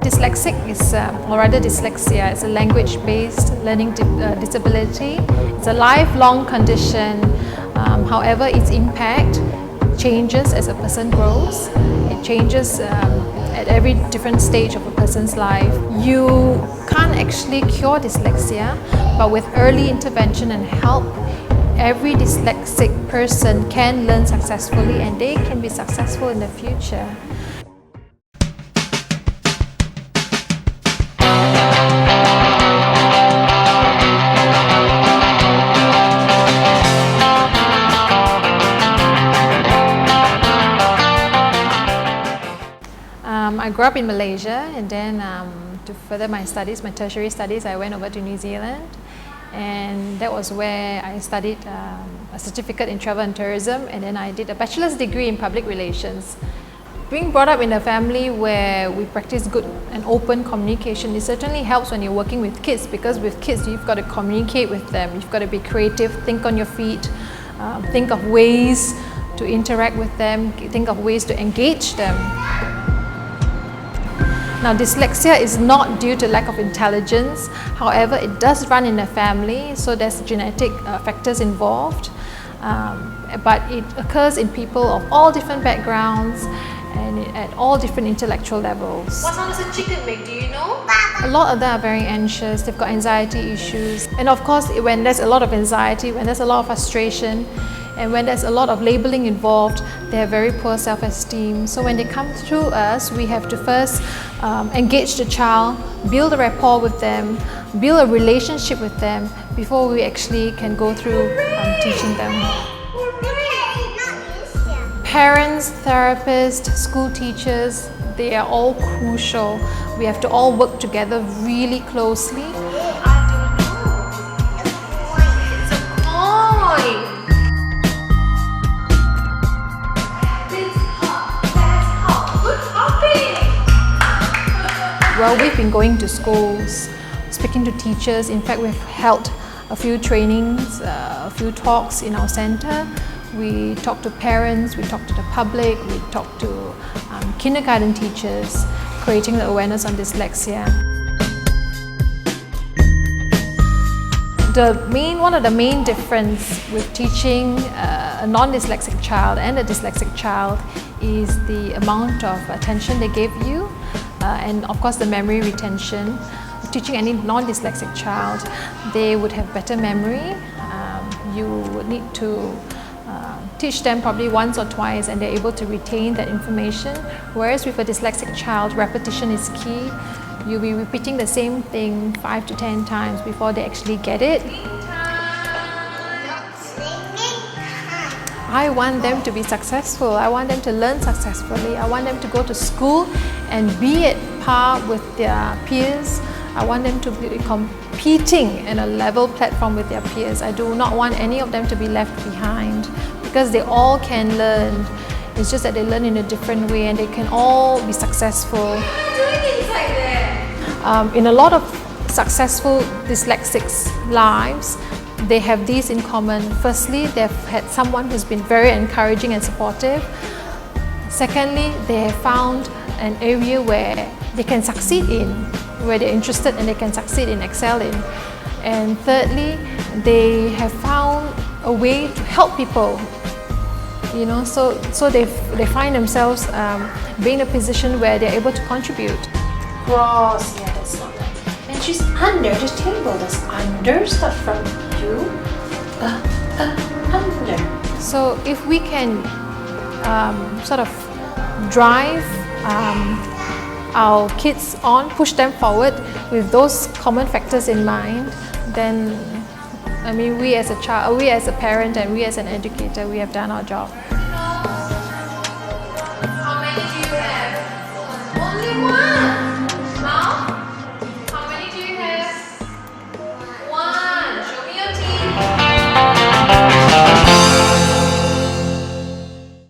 Dyslexic is, or rather dyslexia, is a language-based learning disability. It's a lifelong condition. However, its impact changes as a person grows. It changes at every different stage of a person's life. You can't actually cure dyslexia, but with early intervention and help, every dyslexic person can learn successfully and they can be successful in the future. I grew up in Malaysia, and then to further my studies, my tertiary studies, I went over to New Zealand, and that was where I studied a certificate in travel and tourism, and then I did a bachelor's degree in public relations. Being brought up in a family where we practice good and open communication, it certainly helps when you're working with kids, because with kids you've got to communicate with them, you've got to be creative, think on your feet, think of ways to interact with them, think of ways to engage them. Now, dyslexia is not due to lack of intelligence. However, it does run in a family, so there's genetic factors involved. But it occurs in people of all different backgrounds and at all different intellectual levels. What sound does a chicken make, do you know? A lot of them are very anxious, they've got anxiety issues. And of course, when there's a lot of anxiety, when there's a lot of frustration, and when there's a lot of labeling involved, they have very poor self-esteem. So when they come through us, we have to first engage the child, build a rapport with them, build a relationship with them before we actually can go through teaching them. Parents, therapists, school teachers, they are all crucial. We have to all work together really closely. Well, we've been going to schools, speaking to teachers. In fact, we've held a few trainings, a few talks in our center. We talk to parents, we talk to the public, we talk to kindergarten teachers, creating the awareness on dyslexia. One of the main difference with teaching a non-dyslexic child and a dyslexic child is the amount of attention they give you. And of course the memory retention. Teaching any non-dyslexic child, they would have better memory. You would need to teach them probably once or twice and they're able to retain that information. Whereas with a dyslexic child, repetition is key. You'll be repeating the same thing 5 to 10 times before they actually get it. I want them to be successful. I want them to learn successfully. I want them to go to school and be at par with their peers. I want them to be competing in a level platform with their peers. I do not want any of them to be left behind, because they all can learn. It's just that they learn in a different way and they can all be successful. In a lot of successful dyslexics' lives, they have these in common. Firstly, they've had someone who's been very encouraging and supportive. Secondly, they have found an area where they can succeed in, where they're interested and they can succeed in, excel in. And thirdly, they have found a way to help people. You know, so they find themselves being in a position where they're able to contribute. Cross, yeah, that's not that. And she's under the table. Does under start from you? Under. So if we can sort of drive our kids on, push them forward with those common factors in mind, then I mean, we as a child, we as a parent and we as an educator, we have done our job.